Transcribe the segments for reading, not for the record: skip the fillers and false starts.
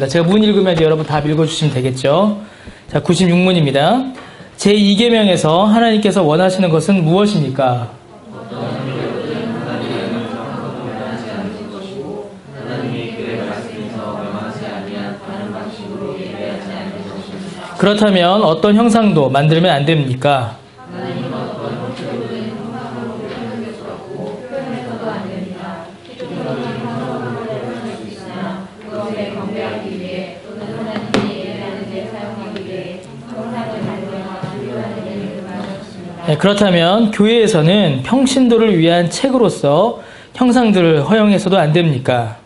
제가 문 읽으면 이제 여러분 답 읽어주시면 되겠죠. 자, 96문입니다. 제2계명에서 하나님께서 원하시는 것은 무엇입니까? 그렇다면 어떤 형상도 만들면 안 됩니까? 네, 그렇다면 교회에서는 평신도를 위한 책으로서 형상들을 허용해서도 안 됩니까?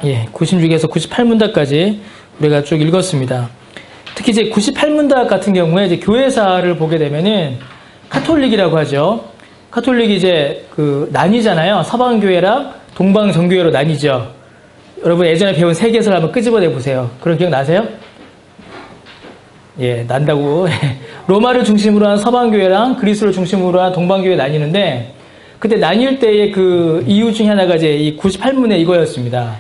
예, 96에서 98문답까지 우리가 쭉 읽었습니다. 특히 이제 98문답 같은 경우에 이제 교회사를 보게 되면은 카톨릭이라고 하죠. 카톨릭이 이제 나뉘잖아요. 서방교회랑 동방정교회로 나뉘죠. 여러분 예전에 배운 세계사를 한번 끄집어내 보세요. 그런 기억 나세요? 예, 난다고. 로마를 중심으로 한 서방교회랑 그리스를 중심으로 한 동방교회 나뉘는데, 그때 나뉠 때의 그 이유 중에 하나가 이제 이 98문에 이거였습니다.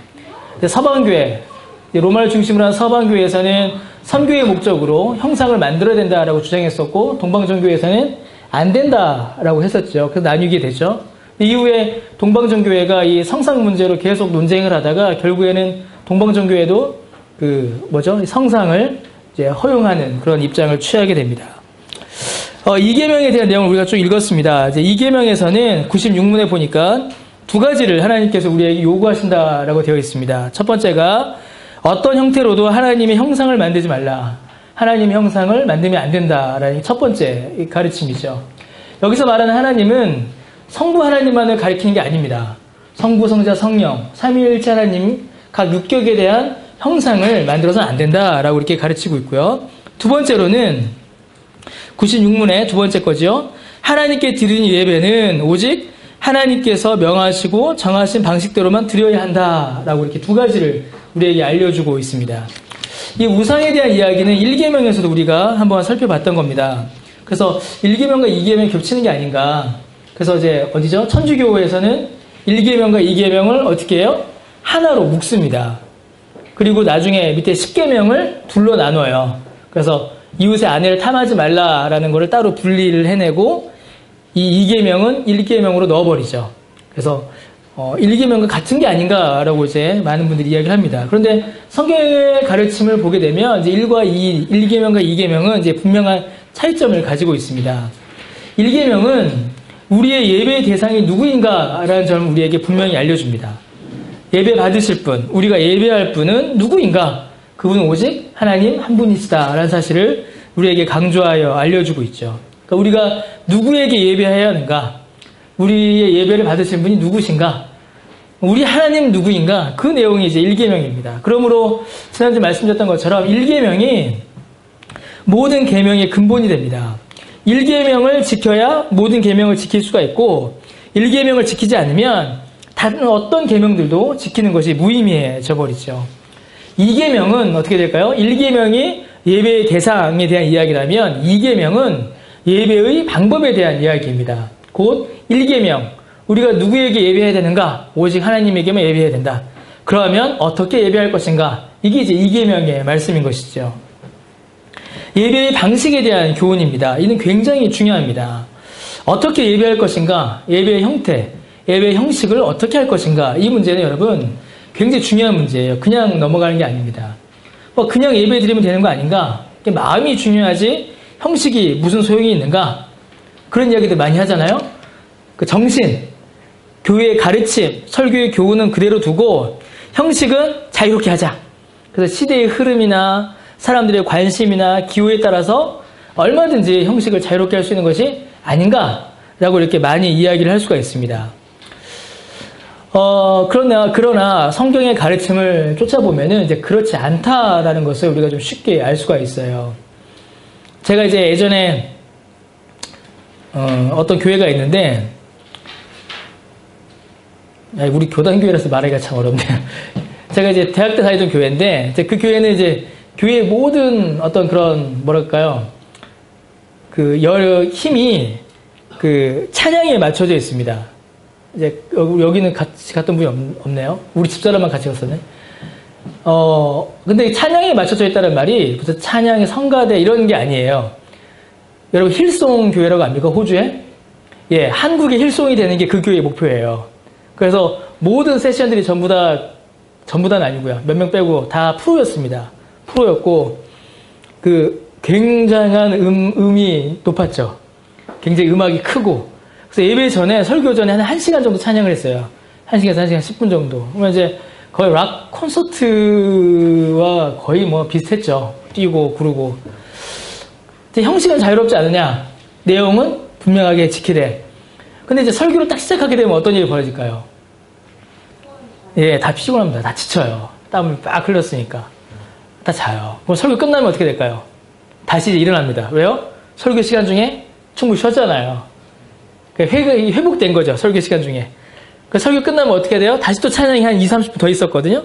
서방교회, 로마를 중심으로 한 서방교회에서는 선교의 목적으로 형상을 만들어야 된다라고 주장했었고, 동방정교회에서는 안 된다라고 했었죠. 그래서 나뉘게 되죠. 이후에 동방정교회가 이 성상 문제로 계속 논쟁을 하다가 결국에는 동방정교회도 성상을 이제 허용하는 그런 입장을 취하게 됩니다. 이계명에 대한 내용을 우리가 쭉 읽었습니다. 이제 이계명에서는 96문에 보니까 두 가지를 하나님께서 우리에게 요구하신다라고 되어 있습니다. 첫 번째가 어떤 형태로도 하나님의 형상을 만들지 말라. 하나님의 형상을 만들면 안 된다라는 첫 번째 가르침이죠. 여기서 말하는 하나님은 성부 하나님만을 가리키는 게 아닙니다. 성부, 성자, 성령, 삼위일체 하나님 각 육격에 대한 형상을 만들어서는 안 된다라고 이렇게 가르치고 있고요. 두 번째로는 96문의 두 번째 거죠. 하나님께 드리는 예배는 오직 하나님께서 명하시고 정하신 방식대로만 드려야 한다라고 이렇게 두 가지를 우리에게 알려주고 있습니다. 이 우상에 대한 이야기는 1계명에서도 우리가 한번 살펴봤던 겁니다. 그래서 1계명과 2계명이 겹치는 게 아닌가. 그래서 이제 어디죠? 천주교에서는 1계명과 2계명을 어떻게 해요? 하나로 묶습니다. 그리고 나중에 밑에 10계명을 둘로 나눠요. 그래서 이웃의 아내를 탐하지 말라라는 거를 따로 분리를 해내고 이 2계명은 1계명으로 넣어버리죠. 그래서 1계명과 같은 게 아닌가라고 이제 많은 분들이 이야기를 합니다. 그런데 성경의 가르침을 보게 되면 이제 1계명과 2계명은 이제 분명한 차이점을 가지고 있습니다. 1계명은 우리의 예배의 대상이 누구인가라는 점을 우리에게 분명히 알려줍니다. 예배 받으실 분, 우리가 예배할 분은 누구인가? 그분은 오직 하나님 한 분이시다라는 사실을 우리에게 강조하여 알려주고 있죠. 그러니까 우리가 누구에게 예배해야 하는가? 우리의 예배를 받으신 분이 누구신가? 우리 하나님 누구인가? 그 내용이 이제 1계명입니다. 그러므로 지난주에 말씀드렸던 것처럼 1계명이 모든 계명의 근본이 됩니다. 1계명을 지켜야 모든 계명을 지킬 수가 있고 1계명을 지키지 않으면 다른 어떤 계명들도 지키는 것이 무의미해져 버리죠. 2계명은 어떻게 될까요? 1계명이 예배의 대상에 대한 이야기라면 2계명은 예배의 방법에 대한 이야기입니다. 곧 1계명, 우리가 누구에게 예배해야 되는가? 오직 하나님에게만 예배해야 된다. 그러면 어떻게 예배할 것인가? 이게 이제 2계명의 말씀인 것이죠. 예배의 방식에 대한 교훈입니다. 이는 굉장히 중요합니다. 어떻게 예배할 것인가? 예배의 형태, 예배의 형식을 어떻게 할 것인가? 이 문제는 여러분 굉장히 중요한 문제예요. 그냥 넘어가는 게 아닙니다. 그냥 예배 드리면 되는 거 아닌가? 마음이 중요하지 형식이 무슨 소용이 있는가? 그런 이야기들 많이 하잖아요. 그 정신, 교회의 가르침, 설교의 교훈은 그대로 두고 형식은 자유롭게 하자. 그래서 시대의 흐름이나 사람들의 관심이나 기호에 따라서 얼마든지 형식을 자유롭게 할 수 있는 것이 아닌가라고 이렇게 많이 이야기를 할 수가 있습니다. 그러나 성경의 가르침을 쫓아보면은 이제 그렇지 않다라는 것을 우리가 좀 쉽게 알 수가 있어요. 제가 이제 예전에 어떤 교회가 있는데, 우리 교단교회라서 말하기가 참 어렵네요. 제가 이제 대학 때 다니던 교회인데, 그 교회는 이제 교회의 모든 어떤 그런 뭐랄까요? 그 힘이 그 찬양에 맞춰져 있습니다. 이제 여기는 같이 갔던 분이 없네요. 우리 집사람만 같이 갔었네. 근데 찬양에 맞춰져 있다는 말이 무슨 찬양의 성가대 이런 게 아니에요. 여러분 힐송 교회라고 압니까? 호주에? 예, 한국의 힐송이 되는 게 그 교회의 목표예요. 그래서 모든 세션들이 전부 다는 아니고요. 몇 명 빼고 다 프로였습니다. 프로였고 그 굉장한 음이 높았죠. 굉장히 음악이 크고. 그래서 예배 전에 설교 전에 한 1시간 정도 찬양을 했어요. 1시간에서 1시간 10분 정도. 그러면 이제 거의 락 콘서트와 거의 뭐 비슷했죠. 뛰고 부르고. 형식은 자유롭지 않느냐? 내용은 분명하게 지키되. 근데 이제 설교를 딱 시작하게 되면 어떤 일이 벌어질까요? 예, 다 피곤합니다. 다 지쳐요. 땀을 빡 흘렸으니까. 다 자요. 그럼 설교 끝나면 어떻게 될까요? 다시 일어납니다. 왜요? 설교 시간 중에 충분히 쉬었잖아요. 회복된 거죠. 설교 시간 중에. 그 설교 끝나면 어떻게 돼요? 다시 또 찬양이 한 2, 30분 더 있었거든요.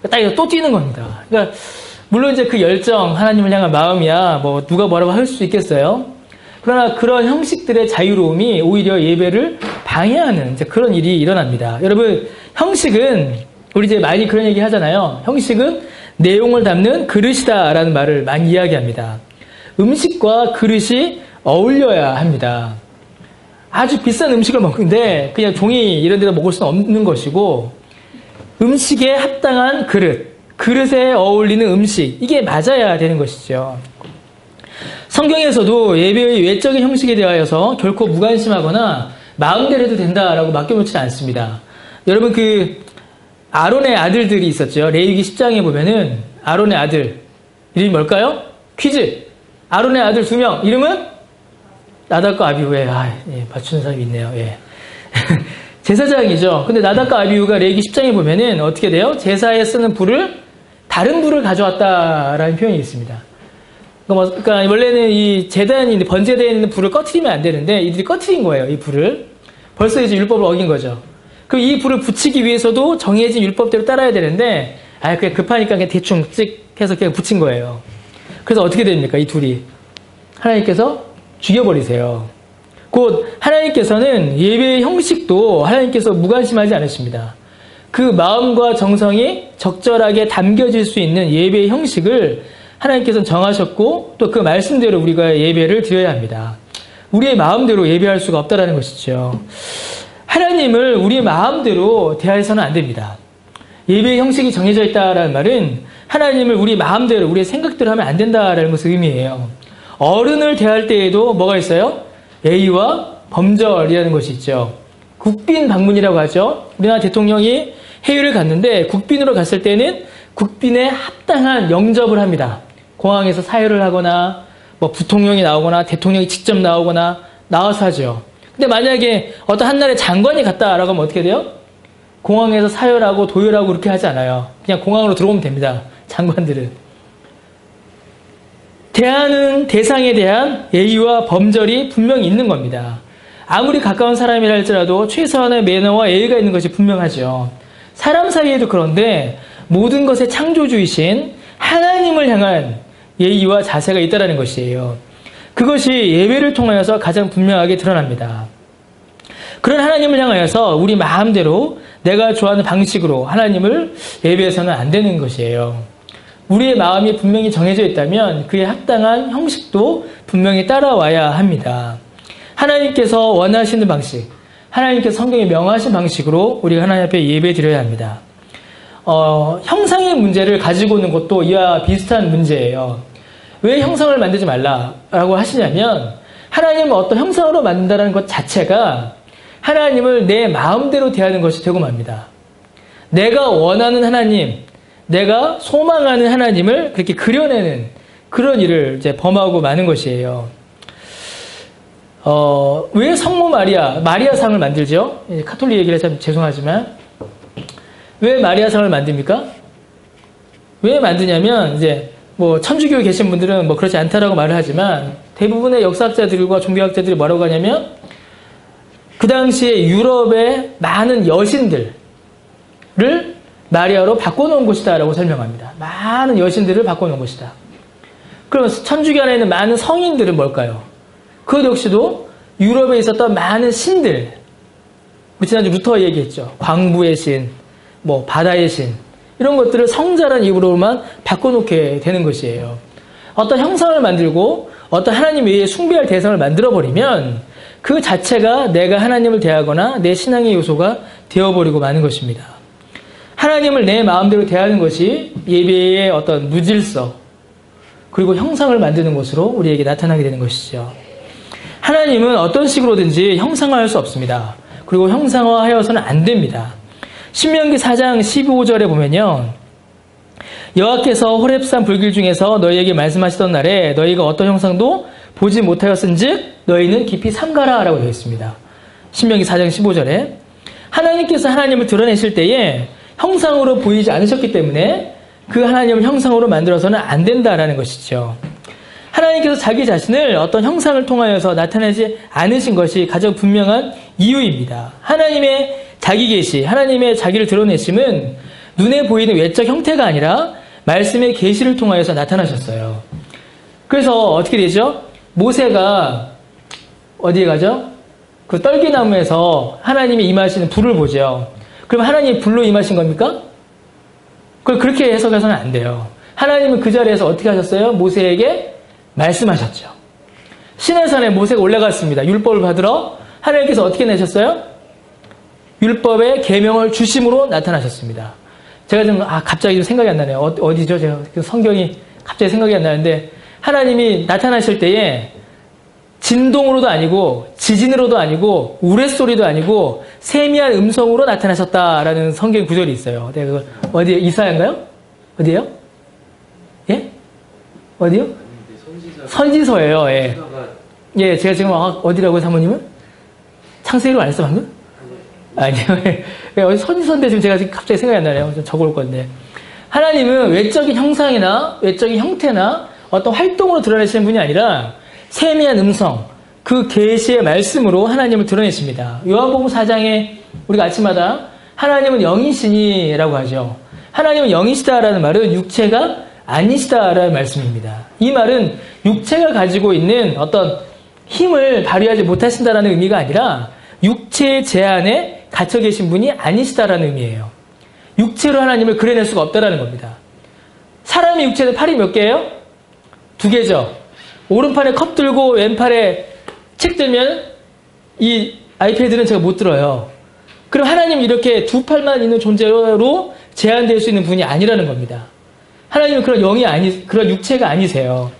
딱 이거 또 뛰는 겁니다. 그러니까 물론 이제 그 열정, 하나님을 향한 마음이야 뭐 누가 뭐라고 할 수 있겠어요. 그러나 그런 형식들의 자유로움이 오히려 예배를 방해하는 이제 그런 일이 일어납니다. 여러분 형식은 우리 이제 많이 그런 얘기 하잖아요. 형식은 내용을 담는 그릇이다라는 말을 많이 이야기합니다. 음식과 그릇이 어울려야 합니다. 아주 비싼 음식을 먹는데 그냥 종이 이런 데다 먹을 수는 없는 것이고 음식에 합당한 그릇에 어울리는 음식 이게 맞아야 되는 것이죠. 성경에서도 예배의 외적인 형식에 대하여서 결코 무관심하거나 마음대로 해도 된다라고 맡겨놓지 않습니다. 여러분 그 아론의 아들들이 있었죠. 레위기 10장에 보면은 아론의 아들 이름이 뭘까요? 퀴즈. 아론의 아들 2명 이름은 나답과 아비후에 맞추는 사람이 있네요. 예. 제사장이죠. 근데 나답과 아비후가 레위기 10장에 보면은 어떻게 돼요? 제사에 쓰는 다른 불을 가져왔다라는 표현이 있습니다. 그러니까 원래는 이 제단이 번제대에 있는 불을 꺼트리면 안 되는데 이들이 꺼트린 거예요. 이 불을. 벌써 이제 율법을 어긴 거죠. 그럼 이 불을 붙이기 위해서도 정해진 율법대로 따라야 되는데 그냥 급하니까 그냥 대충 찍 해서 그냥 붙인 거예요. 그래서 어떻게 됩니까? 이 둘이. 하나님께서 죽여버리세요. 곧 하나님께서는 예배의 형식도 하나님께서 무관심하지 않으십니다. 그 마음과 정성이 적절하게 담겨질 수 있는 예배의 형식을 하나님께서는 정하셨고 또 그 말씀대로 우리가 예배를 드려야 합니다. 우리의 마음대로 예배할 수가 없다는 것이죠. 하나님을 우리의 마음대로 대해서는 안 됩니다. 예배의 형식이 정해져 있다는 말은 하나님을 우리 마음대로 우리의 생각대로 하면 안 된다는 것을 의미해요. 어른을 대할 때에도 뭐가 있어요? 예의와 범절이라는 것이 있죠. 국빈 방문이라고 하죠. 우리나라 대통령이 해외를 갔는데 국빈으로 갔을 때는 국빈에 합당한 영접을 합니다. 공항에서 사회를 하거나 뭐 부통령이 나오거나 대통령이 직접 나오거나 나와서 하죠. 근데 만약에 어떤 한 나라의 장관이 갔다라고 하면 어떻게 돼요? 공항에서 사열하고 도열하고 그렇게 하지 않아요. 그냥 공항으로 들어오면 됩니다. 장관들은. 대하는 대상에 대한 예의와 범절이 분명히 있는 겁니다. 아무리 가까운 사람이라 할지라도 최소한의 매너와 예의가 있는 것이 분명하죠. 사람 사이에도 그런데 모든 것의 창조주이신 하나님을 향한 예의와 자세가 있다는 것이에요. 그것이 예배를 통하여서 가장 분명하게 드러납니다. 그런 하나님을 향하여서 우리 마음대로 내가 좋아하는 방식으로 하나님을 예배해서는 안 되는 것이에요. 우리의 마음이 분명히 정해져 있다면 그에 합당한 형식도 분명히 따라와야 합니다. 하나님께서 원하시는 방식, 하나님께서 성경에 명하신 방식으로 우리가 하나님 앞에 예배 드려야 합니다. 형상의 문제를 가지고 오는 것도 이와 비슷한 문제예요. 왜 형상을 만들지 말라라고 하시냐면 하나님을 어떤 형상으로 만든다는 것 자체가 하나님을 내 마음대로 대하는 것이 되고 맙니다. 내가 원하는 하나님, 내가 소망하는 하나님을 그렇게 그려내는 그런 일을 이제 범하고 마는 것이에요. 왜 성모 마리아상을 만들죠? 카톨릭 얘기를 참 죄송하지만 왜 마리아상을 만듭니까? 왜 만드냐면 이제 뭐 천주교에 계신 분들은 뭐 그렇지 않다라고 말을 하지만 대부분의 역사학자들과 종교학자들이 뭐라고 하냐면 그 당시에 유럽의 많은 여신들을 마리아로 바꿔놓은 곳이다 라고 설명합니다. 많은 여신들을 바꿔놓은 곳이다. 그러면 천주교 안에 있는 많은 성인들은 뭘까요? 그것 역시도 유럽에 있었던 많은 신들, 지난주 루터 얘기했죠. 광부의 신, 뭐 바다의 신, 이런 것들을 성자라는 이름으로만 바꿔놓게 되는 것이에요. 어떤 형상을 만들고 어떤 하나님 외에 숭배할 대상을 만들어버리면 그 자체가 내가 하나님을 대하거나 내 신앙의 요소가 되어버리고 마는 것입니다. 하나님을 내 마음대로 대하는 것이 예배의 어떤 무질서, 그리고 형상을 만드는 것으로 우리에게 나타나게 되는 것이죠. 하나님은 어떤 식으로든지 형상화할 수 없습니다. 그리고 형상화하여서는 안 됩니다. 신명기 4장 15절에 보면요. 여호와께서 호렙산 불길 중에서 너희에게 말씀하시던 날에 너희가 어떤 형상도 보지 못하였은즉 너희는 깊이 삼가라 라고 되어 있습니다. 신명기 4장 15절에 하나님께서 하나님을 드러내실 때에 형상으로 보이지 않으셨기 때문에 그 하나님을 형상으로 만들어서는 안 된다라는 것이죠. 하나님께서 자기 자신을 어떤 형상을 통하여서 나타내지 않으신 것이 가장 분명한 이유입니다. 하나님의 자기 계시, 하나님의 자기를 드러내심은 눈에 보이는 외적 형태가 아니라 말씀의 계시를 통하여서 나타나셨어요. 그래서 어떻게 되죠? 모세가 어디에 가죠? 그 떨기나무에서 하나님이 임하시는 불을 보죠. 그럼 하나님이 불로 임하신 겁니까? 그걸 그렇게 해석해서는 안 돼요. 하나님은 그 자리에서 어떻게 하셨어요? 모세에게 말씀하셨죠. 시내산에 모세가 올라갔습니다. 율법을 받으러. 하나님께서 어떻게 내셨어요? 율법의 계명을 주심으로 나타나셨습니다. 제가 좀 갑자기 좀 생각이 안 나네요. 어디죠? 제가 성경이 갑자기 생각이 안 나는데 하나님이 나타나실 때에 진동으로도 아니고 지진으로도 아니고 우레소리도 아니고 세미한 음성으로 나타나셨다라는 성경 구절이 있어요. 내가 그걸 어디에 이사야인가요? 어디에요? 예? 어디요? 선지서예요. 예. 예, 제가 지금 어디라고요, 사모님은? 창세기로 안 했어 방금? 아니요. 어디 선지서인데 지금 제가 갑자기 생각이 안 나네요. 좀 적어올 건데. 하나님은 외적인 형상이나 외적인 형태나 어떤 활동으로 드러내시는 분이 아니라 세미한 음성, 그 계시의 말씀으로 하나님을 드러내십니다. 요한복음 4장에 우리가 아침마다 하나님은 영이시니라고 하죠. 하나님은 영이시다라는 말은 육체가 아니시다라는 말씀입니다. 이 말은 육체가 가지고 있는 어떤 힘을 발휘하지 못하신다라는 의미가 아니라 육체의 제한에 갇혀 계신 분이 아니시다라는 의미예요. 육체로 하나님을 그려낼 수가 없다라는 겁니다. 사람의 육체는 팔이 몇 개예요? 2개죠. 오른팔에 컵 들고 왼팔에 책 들면 이 아이패드는 제가 못 들어요. 그럼 하나님 이렇게 2팔만 있는 존재로 제한될 수 있는 분이 아니라는 겁니다. 하나님은 그런 육체가 아니세요.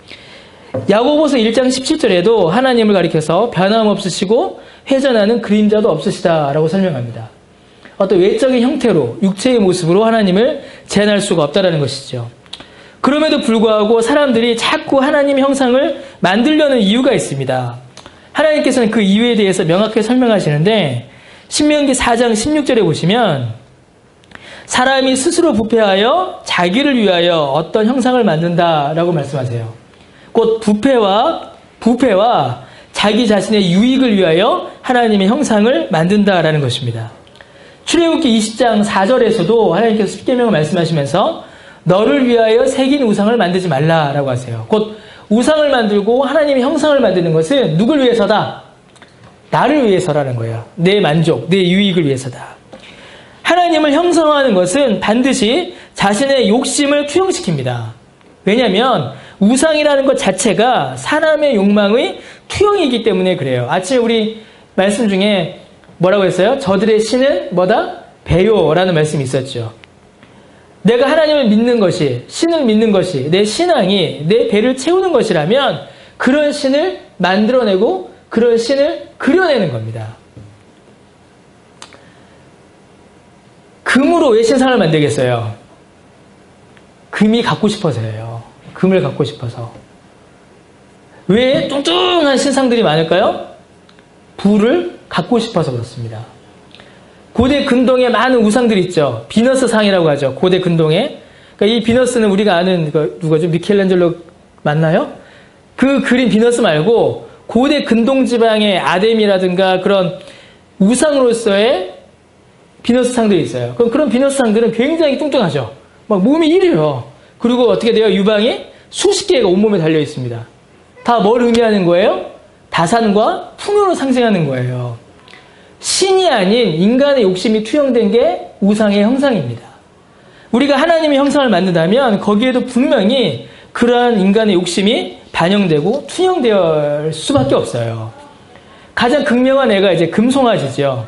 야고보서 1장 17절에도 하나님을 가리켜서 변함없으시고 회전하는 그림자도 없으시다라고 설명합니다. 어떤 외적인 형태로 육체의 모습으로 하나님을 제한할 수가 없다라는 것이죠. 그럼에도 불구하고 사람들이 자꾸 하나님의 형상을 만들려는 이유가 있습니다. 하나님께서는 그 이유에 대해서 명확하게 설명하시는데 신명기 4장 16절에 보시면 사람이 스스로 부패하여 자기를 위하여 어떤 형상을 만든다라고 말씀하세요. 곧 부패와 자기 자신의 유익을 위하여 하나님의 형상을 만든다라는 것입니다. 출애굽기 20장 4절에서도 하나님께서 십계명을 말씀하시면서 너를 위하여 새긴 우상을 만들지 말라라고 하세요. 곧 우상을 만들고 하나님의 형상을 만드는 것은 누굴 위해서다? 나를 위해서라는 거예요. 내 만족, 내 유익을 위해서다. 하나님을 형상화하는 것은 반드시 자신의 욕심을 투영시킵니다. 왜냐하면 우상이라는 것 자체가 사람의 욕망의 투영이기 때문에 그래요. 아침에 우리 말씀 중에 뭐라고 했어요? 저들의 신은 뭐다? 배요라는 말씀이 있었죠. 내가 하나님을 믿는 것이, 신을 믿는 것이, 내 신앙이 내 배를 채우는 것이라면 그런 신을 만들어내고 그런 신을 그려내는 겁니다. 금으로 왜 신상을 만들겠어요? 금이 갖고 싶어서예요. 금을 갖고 싶어서. 왜 뚱뚱한 신상들이 많을까요? 부를 갖고 싶어서 그렇습니다. 고대 근동에 많은 우상들이 있죠. 비너스 상이라고 하죠. 고대 근동에. 그러니까 이 비너스는 우리가 아는 누가죠? 미켈란젤로 맞나요? 그 그린 비너스 말고 고대 근동 지방의 아뎀이라든가 그런 우상으로서의 비너스상들이 있어요. 그럼 그런 비너스상들은 굉장히 뚱뚱하죠. 막 몸이 이래요. 그리고 어떻게 돼요? 유방이 수십 개가 온몸에 달려 있습니다. 다 뭘 의미하는 거예요? 다산과 풍요를 상징하는 거예요. 신이 아닌 인간의 욕심이 투영된 게 우상의 형상입니다. 우리가 하나님의 형상을 만든다면 거기에도 분명히 그러한 인간의 욕심이 반영되고 투영될 수밖에 없어요. 가장 극명한 애가 이제 금송아지죠.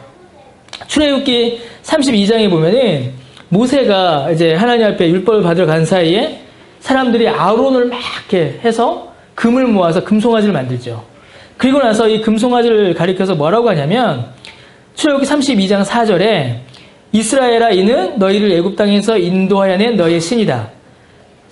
출애굽기 32장에 보면은 모세가 이제 하나님 앞에 율법을 받으러 간 사이에 사람들이 아론을 막 이렇게 해서 금을 모아서 금송아지를 만들죠. 그리고 나서 이 금송아지를 가리켜서 뭐라고 하냐면 출애굽기 32장 4절에 이스라엘아 이는 너희를 애굽 땅에서 인도하여 낸 너희의 신이다.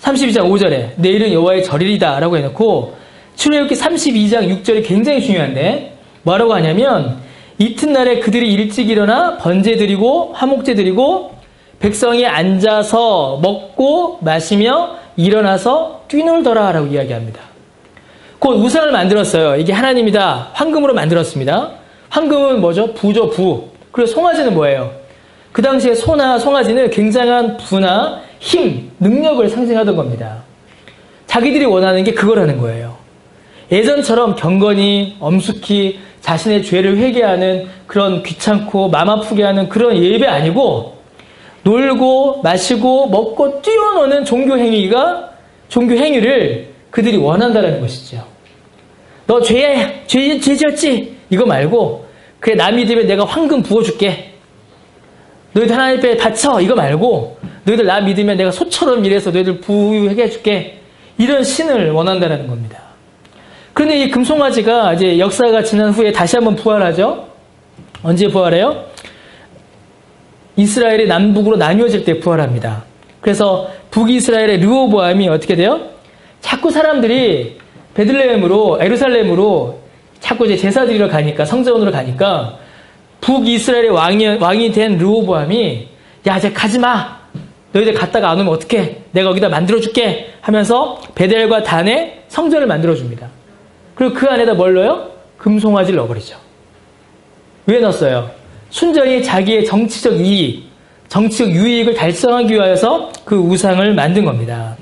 32장 5절에 내일은 여호와의 절일이다 라고 해놓고 출애굽기 32장 6절이 굉장히 중요한데 뭐라고 하냐면 이튿날에 그들이 일찍 일어나 번제 드리고 화목제 드리고 백성이 앉아서 먹고 마시며 일어나서 뛰놀더라 라고 이야기합니다. 곧 우상을 만들었어요. 이게 하나님이다. 황금으로 만들었습니다. 황금은 뭐죠? 부죠, 부. 그리고 송아지는 뭐예요? 그 당시에 소나 송아지는 굉장한 부나 힘, 능력을 상징하던 겁니다. 자기들이 원하는 게 그거라는 거예요. 예전처럼 경건히, 엄숙히 자신의 죄를 회개하는 그런 귀찮고 맘 아프게 하는 그런 예배 아니고 놀고 마시고 먹고 뛰어노는 종교 행위를 그들이 원한다는 것이죠. 너 죄 지었지? 이거 말고 그래 나 믿으면 내가 황금 부어줄게. 너희들 하나님 앞에 바쳐. 이거 말고 너희들 나 믿으면 내가 소처럼 일해서 너희들 부유하게 해줄게. 이런 신을 원한다는 겁니다. 그런데 이 금송아지가 이제 역사가 지난 후에 다시 한번 부활하죠. 언제 부활해요? 이스라엘이 남북으로 나뉘어질 때 부활합니다. 그래서 북이스라엘의 르호보암이 어떻게 돼요? 자꾸 사람들이 베들레헴으로 예루살렘으로 자꾸 이제 제사 드리러 가니까 성전으로 가니까 북이스라엘의 왕이 된 르호보암이 야 이제 가지마. 너희들 갔다가 안 오면 어떡해. 내가 여기다 만들어줄게 하면서 베델과 단에 성전을 만들어줍니다. 그리고 그 안에다 뭘 넣어요? 금송아지를 넣어버리죠. 왜 넣었어요? 순전히 자기의 정치적 이익, 정치적 유익을 달성하기 위하여서 그 우상을 만든 겁니다.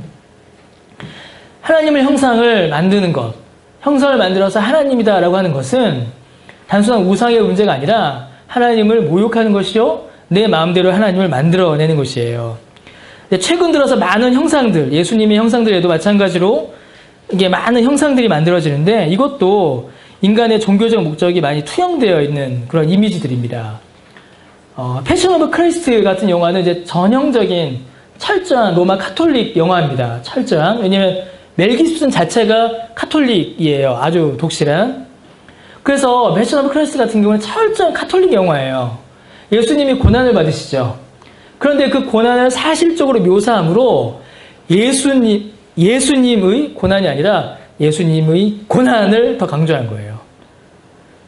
하나님의 형상을 만드는 것, 형상을 만들어서 하나님이다라고 하는 것은 단순한 우상의 문제가 아니라 하나님을 모욕하는 것이요, 내 마음대로 하나님을 만들어내는 것이에요. 최근 들어서 많은 형상들, 예수님의 형상들에도 마찬가지로 이게 많은 형상들이 만들어지는데 이것도 인간의 종교적 목적이 많이 투영되어 있는 그런 이미지들입니다. 패션 오브 크라이스트 같은 영화는 이제 전형적인 철저한 로마 카톨릭 영화입니다. 철저한. 왜냐면 멜 깁슨 자체가 카톨릭이에요. 아주 독실한. 그래서 패션 오브 크라이스트 같은 경우는 철저한 카톨릭 영화예요. 예수님이 고난을 받으시죠. 그런데 그 고난을 사실적으로 묘사함으로 예수님의 고난이 아니라 예수님의 고난을 더 강조한 거예요.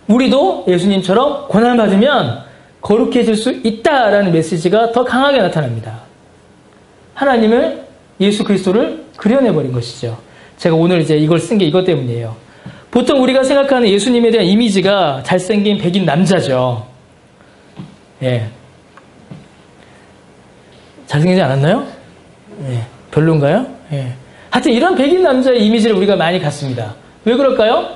우리도 예수님처럼 고난을 받으면 거룩해질 수 있다라는 메시지가 더 강하게 나타납니다. 하나님을, 예수 그리스도를 그려내버린 것이죠. 제가 오늘 이제 이걸 쓴 게 이것 때문이에요. 보통 우리가 생각하는 예수님에 대한 이미지가 잘생긴 백인 남자죠. 예. 잘생기지 않았나요? 예. 별론가요? 예. 하여튼 이런 백인 남자의 이미지를 우리가 많이 갖습니다. 왜 그럴까요?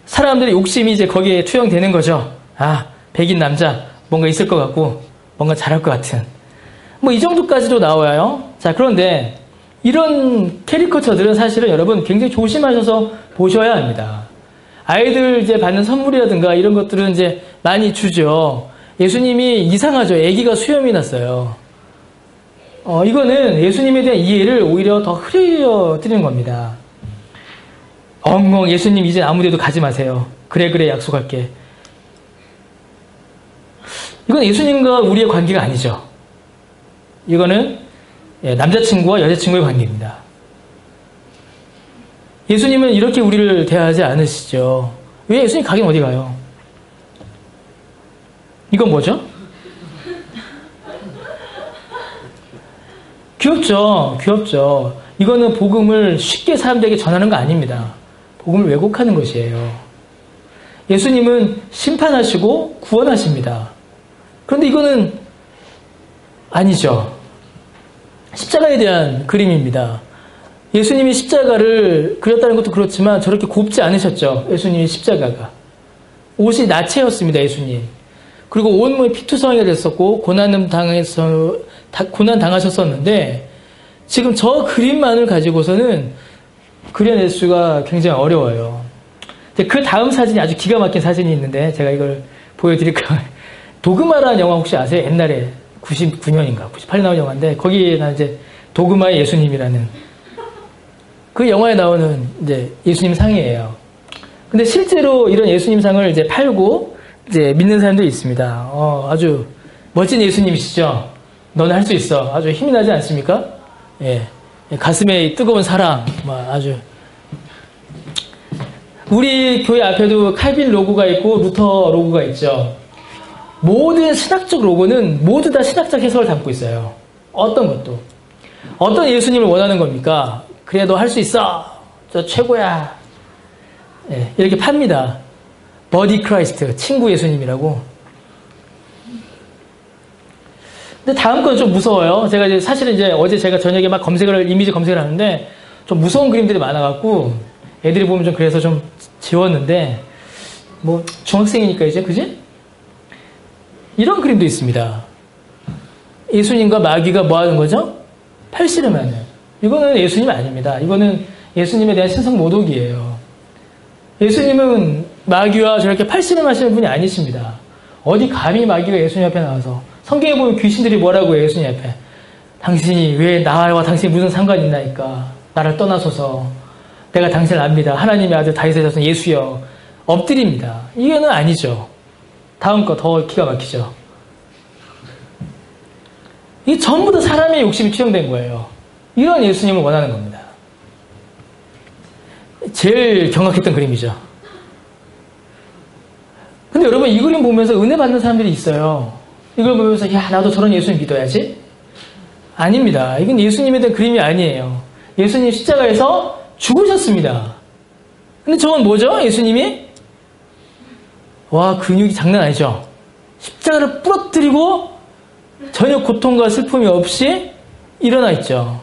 사람들의 욕심이 이제 거기에 투영되는 거죠. 아, 백인 남자 뭔가 있을 것 같고 뭔가 잘할 것 같은 뭐 이 정도까지도 나와요. 자, 그런데 이런 캐리커처들은 사실은 여러분 굉장히 조심하셔서 보셔야 합니다. 아이들 이제 받는 선물이라든가 이런 것들은 이제 많이 주죠. 예수님이 이상하죠. 아기가 수염이 났어요. 이거는 예수님에 대한 이해를 오히려 더 흐려뜨리는 겁니다. 엉엉 예수님 이제 아무 데도 가지 마세요. 그래 약속할게. 이건 예수님과 우리의 관계가 아니죠. 이거는 남자친구와 여자친구의 관계입니다. 예수님은 이렇게 우리를 대하지 않으시죠. 왜 예수님 가긴 어디 가요? 이건 뭐죠? 귀엽죠. 이거는 복음을 쉽게 사람들에게 전하는 거 아닙니다. 복음을 왜곡하는 것이에요. 예수님은 심판하시고 구원하십니다. 그런데 이거는 아니죠. 십자가에 대한 그림입니다. 예수님이 십자가를 그렸다는 것도 그렇지만 저렇게 곱지 않으셨죠. 예수님이 십자가가. 옷이 나체였습니다. 예수님. 그리고 온몸에 피투성이가 됐었고 고난 당하셨었는데 지금 저 그림만을 가지고서는 그려낼 수가 굉장히 어려워요. 그 다음 사진이 아주 기가 막힌 사진이 있는데 제가 이걸 보여드릴까요? 도그마라는 영화 혹시 아세요? 옛날에 99년인가 98년 나온 영화인데 거기에 이제 도그마의 예수님이라는 그 영화에 나오는 이제 예수님 상이에요. 근데 실제로 이런 예수님 상을 이제 팔고 이제 믿는 사람들이 있습니다. 아주 멋진 예수님이시죠? 너는 할 수 있어. 아주 힘이 나지 않습니까? 예. 가슴에 뜨거운 사랑, 아주. 우리 교회 앞에도 칼빈 로고가 있고 루터 로고가 있죠. 모든 신학적 로고는 모두 다 신학적 해석을 담고 있어요. 어떤 것도. 어떤 예수님을 원하는 겁니까? 그래, 너 할 수 있어. 저 최고야. 예, 이렇게 팝니다. 버디 크라이스트, 친구 예수님이라고. 근데 다음 건 좀 무서워요. 제가 이제 사실은 이제 어제 제가 저녁에 막 이미지 검색을 하는데 좀 무서운 그림들이 많아갖고 애들이 보면 좀 그래서 좀 지웠는데 중학생이니까 이제, 그지? 이런 그림도 있습니다. 예수님과 마귀가 뭐 하는 거죠? 팔씨름하는. 이거는 예수님 아닙니다. 이거는 예수님에 대한 신성 모독이에요. 예수님은 마귀와 저렇게 팔씨름하시는 분이 아니십니다. 어디 감히 마귀가 예수님 앞에 나와서. 성경에 보면 귀신들이 뭐라고 해요, 예수님 앞에. 당신이 왜 나와 당신이 무슨 상관이 있나이까. 나를 떠나소서. 내가 당신을 압니다. 하나님의 아들 다윗의 자손 예수여. 엎드립니다. 이거는 아니죠. 다음 거 더 기가 막히죠. 이게 전부 다 사람의 욕심이 투영된 거예요. 이런 예수님을 원하는 겁니다. 제일 경악했던 그림이죠. 근데 여러분 이 그림 보면서 은혜 받는 사람들이 있어요. 이걸 보면서 야 나도 저런 예수님 믿어야지? 아닙니다. 이건 예수님에 대한 그림이 아니에요. 예수님 십자가에서 죽으셨습니다. 근데 저건 뭐죠? 예수님이? 와 근육이 장난 아니죠? 십자가를 부러뜨리고 전혀 고통과 슬픔이 없이 일어나 있죠.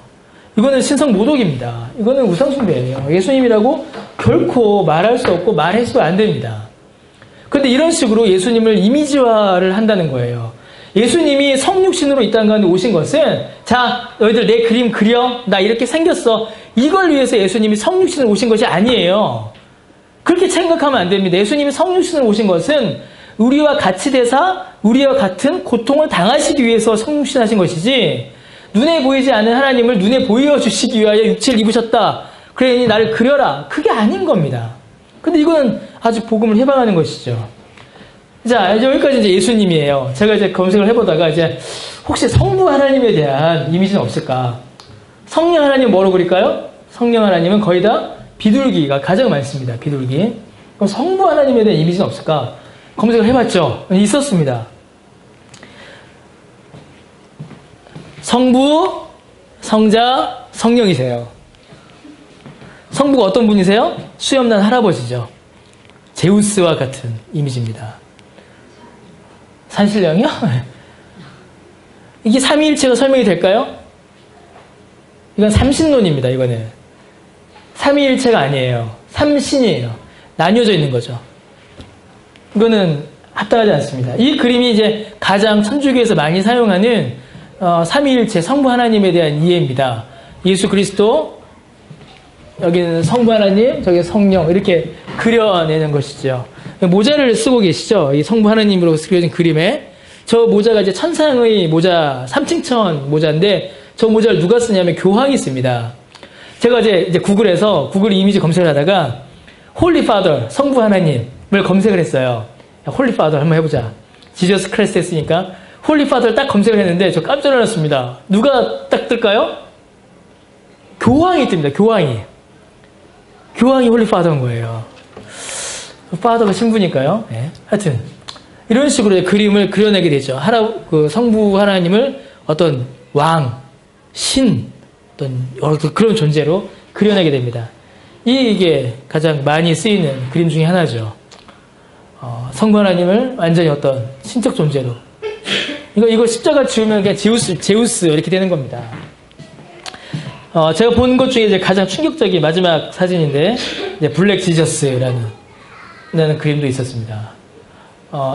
이거는 신성 모독입니다. 이거는 우상숭배예요. 예수님이라고 결코 말할 수 없고 말해서도 안 됩니다. 그런데 이런 식으로 예수님을 이미지화를 한다는 거예요. 예수님이 성육신으로 이 땅 가운데 오신 것은 자 너희들 내 그림 그려 나 이렇게 생겼어 이걸 위해서 예수님이 성육신으로 오신 것이 아니에요. 그렇게 생각하면 안 됩니다. 예수님이 성육신으로 오신 것은 우리와 같이 되사 우리와 같은 고통을 당하시기 위해서 성육신하신 것이지 눈에 보이지 않는 하나님을 눈에 보여주시기 위하여 육체를 입으셨다. 그러니 나를 그려라. 그게 아닌 겁니다. 근데 이건 아주 복음을 해방하는 것이죠. 자, 이제 여기까지 이제 예수님이에요. 제가 이제 검색을 해보다가 이제 혹시 성부 하나님에 대한 이미지는 없을까? 성령 하나님은 뭐로 그릴까요? 성령 하나님은 거의 다 비둘기가 가장 많습니다. 비둘기. 그럼 성부 하나님에 대한 이미지는 없을까? 검색을 해봤죠. 있었습니다. 성부, 성자, 성령이세요. 성부가 어떤 분이세요? 수염난 할아버지죠. 제우스와 같은 이미지입니다. 산신령이요? 이게 삼위일체가 설명이 될까요? 이건 삼신론입니다. 이거는 삼위일체가 아니에요. 삼신이에요. 나뉘어져 있는 거죠. 이거는 합당하지 않습니다. 이 그림이 이제 가장 천주교에서 많이 사용하는 삼위일체 성부 하나님에 대한 이해입니다. 예수 그리스도, 여기는 성부 하나님, 저기 성령 이렇게 그려내는 것이죠. 모자를 쓰고 계시죠? 이 성부 하나님으로 그려진 그림에 저 모자가 이제 천상의 모자, 삼층천 모자인데 저 모자를 누가 쓰냐면 교황이 씁니다. 제가 이제 구글 이미지 검색을 하다가 홀리 파더, 성부 하나님을 검색을 했어요. 홀리 파더 한번 해보자. 지저스 크라이스트 했으니까 홀리 파더를 딱 검색을 했는데 저 깜짝 놀랐습니다. 누가 딱 뜰까요? 교황이 뜹니다. 교황이 홀리 파더인 거예요. 파더가 신부니까요. 네. 하여튼 이런 식으로 그림을 그려내게 되죠. 성부 하나님을 어떤 왕, 신, 어떤 그런 존재로 그려내게 됩니다. 이게 가장 많이 쓰이는 그림 중에 하나죠. 성부 하나님을 완전히 어떤 신적 존재로 이거 십자가 지우면 그냥 제우스 이렇게 되는 겁니다. 제가 본 것 중에 이제 가장 충격적인 마지막 사진인데, 이제 블랙 지저스라는 그림도 있었습니다.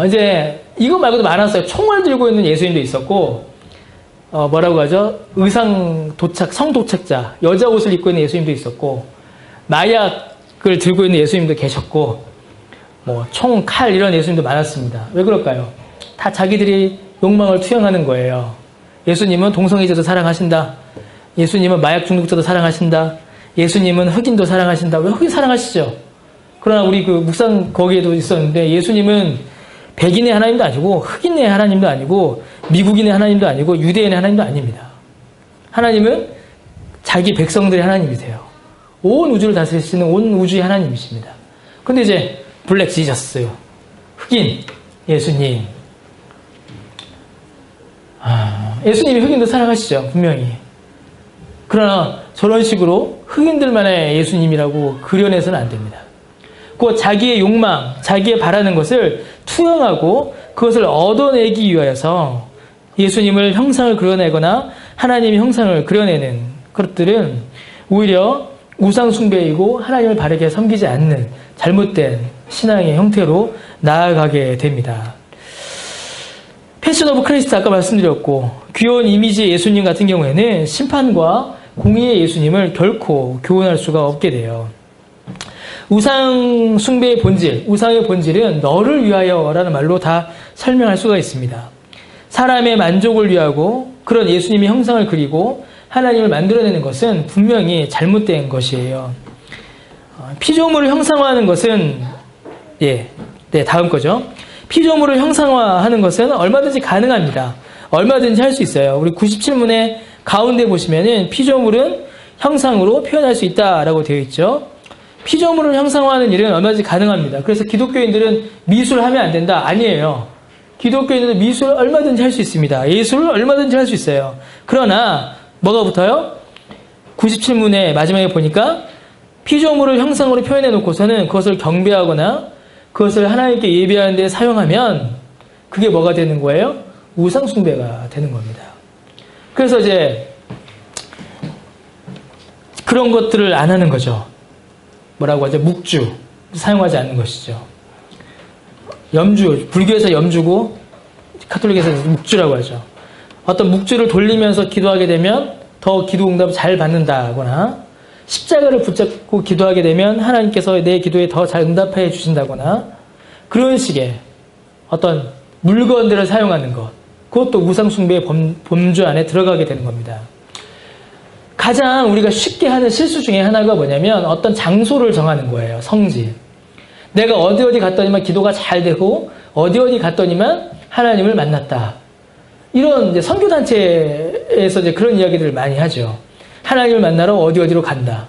이제 이거 말고도 많았어요. 총을 들고 있는 예수님도 있었고, 뭐라고 하죠? 성도착자, 여자 옷을 입고 있는 예수님도 있었고, 마약을 들고 있는 예수님도 계셨고, 뭐 총, 칼 이런 예수님도 많았습니다. 왜 그럴까요? 다 자기들이 욕망을 투영하는 거예요. 예수님은 동성애자도 사랑하신다. 예수님은 마약 중독자도 사랑하신다. 예수님은 흑인도 사랑하신다. 왜 흑인 사랑하시죠? 그러나 우리 그 묵상 거기에도 있었는데 예수님은 백인의 하나님도 아니고 흑인의 하나님도 아니고 미국인의 하나님도 아니고 유대인의 하나님도 아닙니다. 하나님은 자기 백성들의 하나님이세요. 온 우주를 다스리시는 온 우주의 하나님이십니다. 근데 이제 블랙 지저스, 흑인 예수님. 예수님이 흑인도 사랑하시죠, 분명히. 그러나 저런 식으로 흑인들만의 예수님이라고 그려내서는 안 됩니다. 그 자기의 욕망, 자기의 바라는 것을 투영하고 그것을 얻어내기 위하여서 예수님을 형상을 그려내거나 하나님의 형상을 그려내는 것들은 오히려 우상숭배이고 하나님을 바르게 섬기지 않는 잘못된 신앙의 형태로 나아가게 됩니다. 패션 오브 크리스트 아까 말씀드렸고 귀여운 이미지의 예수님 같은 경우에는 심판과 공의의 예수님을 결코 교훈할 수가 없게 돼요. 우상 숭배의 본질, 우상의 본질은 너를 위하여라는 말로 다 설명할 수가 있습니다. 사람의 만족을 위하고 그런 예수님의 형상을 그리고 하나님을 만들어내는 것은 분명히 잘못된 것이에요. 피조물을 형상화하는 것은 다음 거죠. 피조물을 형상화하는 것은 얼마든지 가능합니다. 얼마든지 할 수 있어요. 우리 97문의 가운데 보시면은 피조물은 형상으로 표현할 수 있다라고 되어 있죠. 피조물을 형상화하는 일은 얼마든지 가능합니다. 그래서 기독교인들은 미술을 하면 안 된다. 아니에요. 기독교인들은 미술을 얼마든지 할 수 있습니다. 예술을 얼마든지 할 수 있어요. 그러나 뭐가 붙어요? 97문의 마지막에 보니까 피조물을 형상으로 표현해 놓고서는 그것을 경배하거나 그것을 하나님께 예배하는 데 사용하면 그게 뭐가 되는 거예요? 우상숭배가 되는 겁니다. 그래서 이제 그런 것들을 안 하는 거죠. 뭐라고 하죠? 묵주. 사용하지 않는 것이죠. 염주. 불교에서 염주고 카톨릭에서 묵주라고 하죠. 어떤 묵주를 돌리면서 기도하게 되면 더 기도 응답을 잘 받는다거나 십자가를 붙잡고 기도하게 되면 하나님께서 내 기도에 더 잘 응답해 주신다거나 그런 식의 어떤 물건들을 사용하는 것, 그것도 우상숭배의 범주 안에 들어가게 되는 겁니다. 가장 우리가 쉽게 하는 실수 중에 하나가 뭐냐면 어떤 장소를 정하는 거예요. 성지. 내가 어디 갔더니만 기도가 잘 되고 어디 갔더니만 하나님을 만났다. 이런 이제 선교단체에서 이제 그런 이야기들을 많이 하죠. 하나님을 만나러 어디로 간다.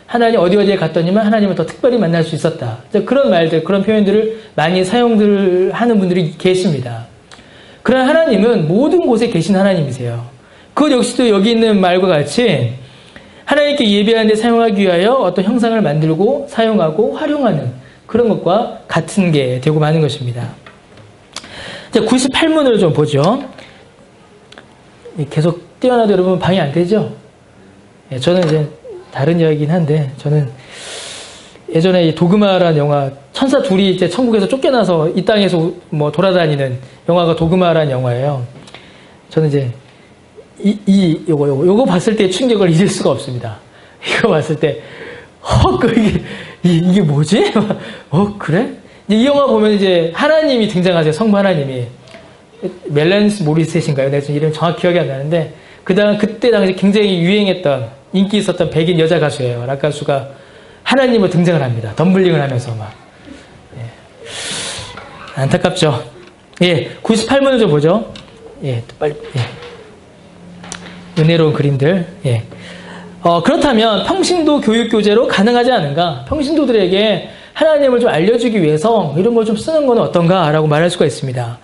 하나님 어디에 갔더니만 하나님을 더 특별히 만날 수 있었다. 그런 말들, 그런 표현들을 많이 사용들 하는 분들이 계십니다. 그러나 하나님은 모든 곳에 계신 하나님이세요. 그것 역시도 여기 있는 말과 같이 하나님께 예배하는 데 사용하기 위하여 어떤 형상을 만들고 사용하고 활용하는 그런 것과 같은 게 되고 마는 것입니다. 자, 98문을 좀 보죠. 계속 띄어놔도 여러분 방해 안 되죠? 저는 이제 다른 이야기긴 한데 저는 예전에 도그마라는 영화 천사 둘이 이제 천국에서 쫓겨나서 이 땅에서 뭐 돌아다니는 영화가 도그마라는 영화예요. 저는 이제 요거 봤을 때 충격을 잊을 수가 없습니다. 이거 봤을 때 이게 뭐지? 그래? 이 영화 보면 이제 하나님이 등장하세요. 성부 하나님이. 멜란스 모리셋인가요? 내가 이름 정확히 기억이 안 나는데 그때 당시 굉장히 유행했던 인기 있었던 백인 여자 가수예요. 락 가수가 하나님을 등장을 합니다. 덤블링을 하면서 막. 안타깝죠. 98문을 좀 보죠. 빨리. 은혜로운 그림들. 그렇다면 평신도 교육 교재로 가능하지 않은가? 평신도들에게 하나님을 좀 알려주기 위해서 이런 걸 좀 쓰는 건 어떤가라고 말할 수가 있습니다.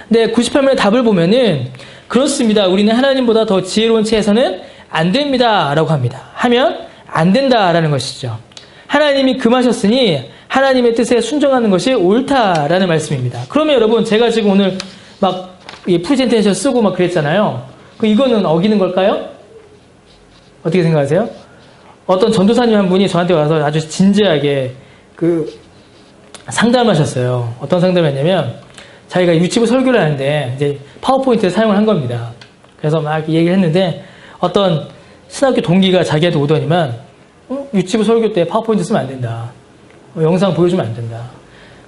근데 98문의 답을 보면은 그렇습니다. 우리는 하나님보다 더 지혜로운 채에서는 안 됩니다. 라고 합니다. 하면 안 된다라는 것이죠. 하나님이 금하셨으니 하나님의 뜻에 순종하는 것이 옳다라는 말씀입니다. 그러면 여러분 제가 지금 오늘 막 프레젠테이션 쓰고 막 그랬잖아요. 이거는 어기는 걸까요? 어떻게 생각하세요? 어떤 전도사님 한 분이 저한테 와서 아주 진지하게 상담하셨어요. 어떤 상담이었냐면, 자기가 유치부 설교를 하는데, 이제 파워포인트를 사용을 한 겁니다. 그래서 막 얘기를 했는데, 어떤 신학교 동기가 자기한테 오더니만, 유치부 설교 때 파워포인트 쓰면 안 된다. 영상 보여주면 안 된다.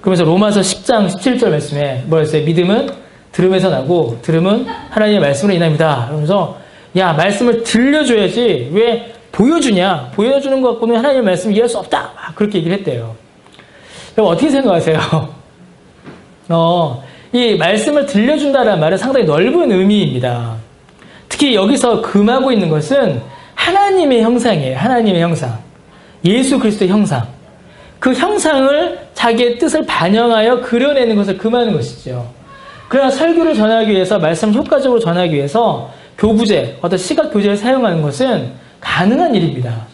그러면서 로마서 10장 17절 말씀에 뭐였어요? 믿음은 들음에서 나고, 들음은 하나님의 말씀으로 인합니다. 그러면서, 야, 말씀을 들려줘야지, 왜 보여주냐? 보여주는 것 갖고는 하나님의 말씀을 이해할 수 없다! 그렇게 얘기를 했대요. 그럼 어떻게 생각하세요? 이 말씀을 들려준다는 말은 상당히 넓은 의미입니다. 특히 여기서 금하고 있는 것은 하나님의 형상이에요. 하나님의 형상. 예수 그리스도의 형상. 그 형상을 자기의 뜻을 반영하여 그려내는 것을 금하는 것이죠. 그러나 설교를 전하기 위해서, 말씀을 효과적으로 전하기 위해서 교부제, 어떤 시각 교재를 사용하는 것은 가능한 일입니다.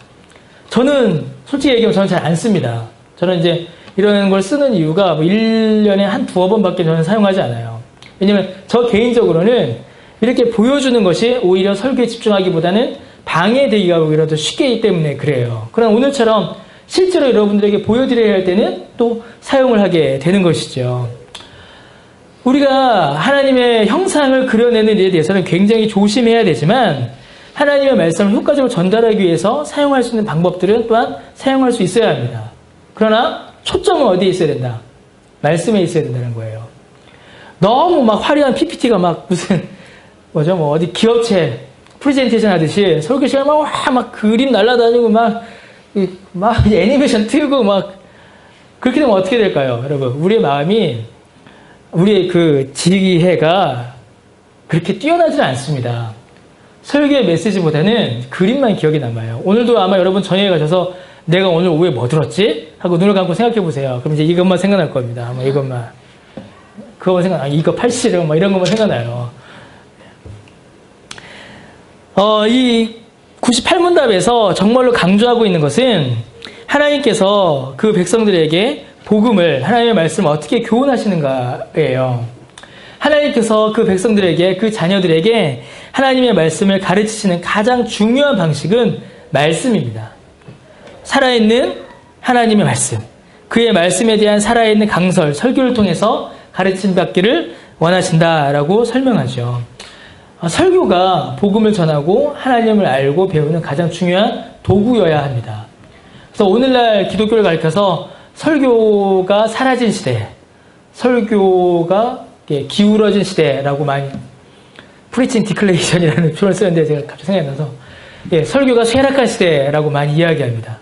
저는 솔직히 얘기하면 저는 잘 안 씁니다. 저는 이제 이런 걸 쓰는 이유가 1년에 한 두어 번밖에 저는 사용하지 않아요. 왜냐면 저 개인적으로는 이렇게 보여주는 것이 오히려 설교에 집중하기보다는 방해되기가 오히려 더 쉽게 하기 때문에 그래요. 그러나 오늘처럼 실제로 여러분들에게 보여드려야 할 때는 또 사용을 하게 되는 것이죠. 우리가 하나님의 형상을 그려내는 일에 대해서는 굉장히 조심해야 되지만, 하나님의 말씀을 효과적으로 전달하기 위해서 사용할 수 있는 방법들은 또한 사용할 수 있어야 합니다. 그러나 초점은 어디에 있어야 된다? 말씀에 있어야 된다는 거예요. 너무 막 화려한 PPT가 막 무슨 어디 기업체 프레젠테이션 하듯이 설교 시간에 막 그림 날라다니고 막 애니메이션 틀고 막 그렇게 되면 어떻게 될까요? 여러분, 우리의 마음이, 우리의 그 지혜가 그렇게 뛰어나지는 않습니다. 설교의 메시지보다는 그림만 기억에 남아요. 오늘도 아마 여러분 저녁에 가셔서 내가 오늘 오후에 뭐 들었지? 하고 눈을 감고 생각해 보세요. 그럼 이제 이것만 생각날 겁니다. 아마 이것만. 그거만 이거 팔씨름, 이런 것만 생각나요. 이 98문답에서 정말로 강조하고 있는 것은 하나님께서 그 백성들에게 복음을, 하나님의 말씀을 어떻게 교훈하시는가예요. 하나님께서 그 백성들에게, 그 자녀들에게 하나님의 말씀을 가르치시는 가장 중요한 방식은 말씀입니다. 살아있는 하나님의 말씀, 그의 말씀에 대한 살아있는 강설, 설교를 통해서 가르침 받기를 원하신다라고 설명하죠. 설교가 복음을 전하고 하나님을 알고 배우는 가장 중요한 도구여야 합니다. 그래서 오늘날 기독교를 가르쳐서 설교가 사라진 시대, 설교가 기울어진 시대라고 많이, 프리칭 디클레이션이라는 표현을 쓰는데 제가 갑자기 생각이 나서, 설교가 쇠락한 시대라고 많이 이야기합니다.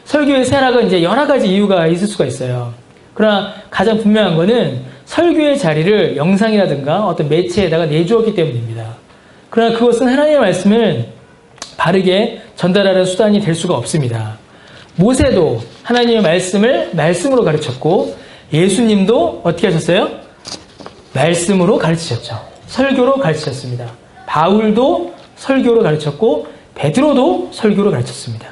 설교의 쇠락은 이제 여러 가지 이유가 있을 수가 있어요. 그러나 가장 분명한 거는 설교의 자리를 영상이라든가 어떤 매체에다가 내주었기 때문입니다. 그러나 그것은 하나님의 말씀을 바르게 전달하는 수단이 될 수가 없습니다. 모세도 하나님의 말씀을 말씀으로 가르쳤고, 예수님도 어떻게 하셨어요? 말씀으로 가르치셨죠. 설교로 가르치셨습니다. 바울도 설교로 가르쳤고, 베드로도 설교로 가르쳤습니다.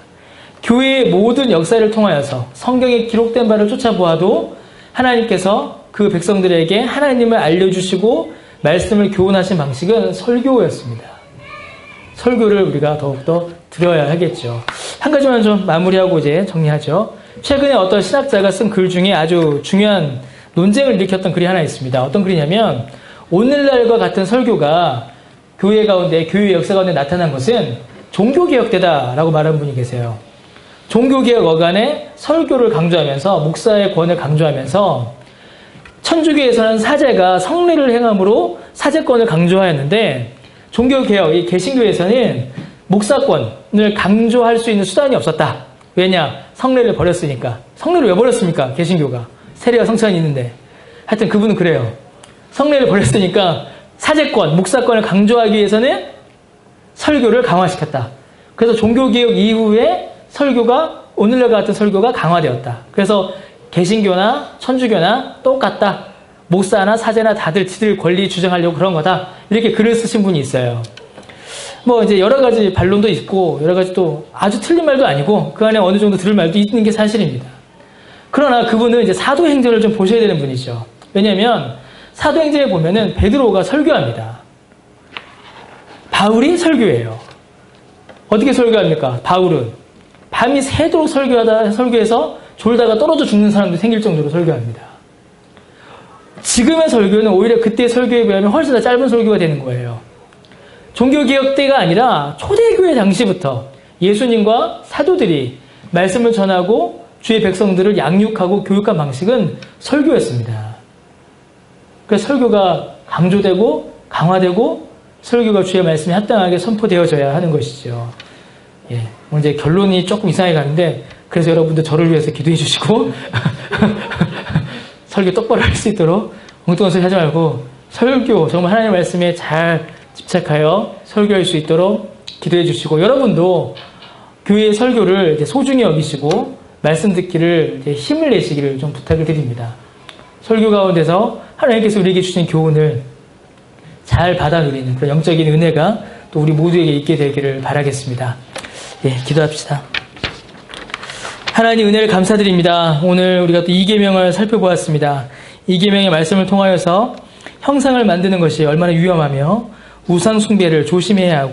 교회의 모든 역사를 통하여서 성경에 기록된 바를 쫓아보아도 하나님께서 그 백성들에게 하나님을 알려주시고 말씀을 교훈하신 방식은 설교였습니다. 설교를 우리가 더욱더 들어야 하겠죠. 한 가지만 좀 마무리하고 이제 정리하죠. 최근에 어떤 신학자가 쓴 글 중에 아주 중요한 논쟁을 일으켰던 글이 하나 있습니다. 어떤 글이냐면, 오늘날과 같은 설교가 교회 가운데, 교회 역사 가운데 나타난 것은 종교개혁 때다라고 말하는 분이 계세요. 종교개혁 어간에 설교를 강조하면서, 목사의 권을 강조하면서, 천주교에서는 사제가 성례를 행함으로 사제권을 강조하였는데, 종교개혁, 이 개신교에서는 목사권을 강조할 수 있는 수단이 없었다. 왜냐? 성례를 버렸으니까. 성례를 왜 버렸습니까? 개신교가. 세례와 성찬이 있는데. 하여튼 그분은 그래요. 성례를 버렸으니까 사제권, 목사권을 강조하기 위해서는 설교를 강화시켰다. 그래서 종교개혁 이후에 설교가, 오늘날 같은 설교가 강화되었다. 그래서 개신교나 천주교나 똑같다. 목사나 사제나 다들 지들 권리 주장하려고 그런 거다. 이렇게 글을 쓰신 분이 있어요. 뭐 이제 여러 가지 반론도 있고, 여러 가지 또 아주 틀린 말도 아니고, 그 안에 어느 정도 들을 말도 있는 게 사실입니다. 그러나 그분은 이제 사도행전을 좀 보셔야 되는 분이죠. 왜냐면 사도행전에 보면은 베드로가 설교합니다. 바울이 설교해요. 어떻게 설교합니까? 바울은 밤이 새도록 설교해서 졸다가 떨어져 죽는 사람도 생길 정도로 설교합니다. 지금의 설교는 오히려 그때의 설교에 비하면 훨씬 더 짧은 설교가 되는 거예요. 종교개혁 때가 아니라 초대교회 당시부터 예수님과 사도들이 말씀을 전하고 주의 백성들을 양육하고 교육한 방식은 설교였습니다. 그래서 설교가 강조되고 강화되고 설교가 주의 말씀에 합당하게 선포되어져야 하는 것이죠. 예, 이제 결론이 조금 이상하게 가는데 그래서 여러분들 저를 위해서 기도해 주시고 설교 똑바로 할 수 있도록 엉뚱한 소리 하지 말고 설교 정말 하나님의 말씀에 잘 집착하여 설교할 수 있도록 기도해 주시고 여러분도 교회의 설교를 이제 소중히 여기시고 말씀 듣기를 이제 힘을 내시기를 좀 부탁을 드립니다. 설교 가운데서 하나님께서 우리에게 주신 교훈을 잘 받아 누리는 그런 영적인 은혜가 또 우리 모두에게 있게 되기를 바라겠습니다. 예, 기도합시다. 하나님 은혜를 감사드립니다. 오늘 우리가 또 2계명을 살펴보았습니다. 2계명의 말씀을 통하여서 형상을 만드는 것이 얼마나 위험하며 우상 숭배를 조심해야 하고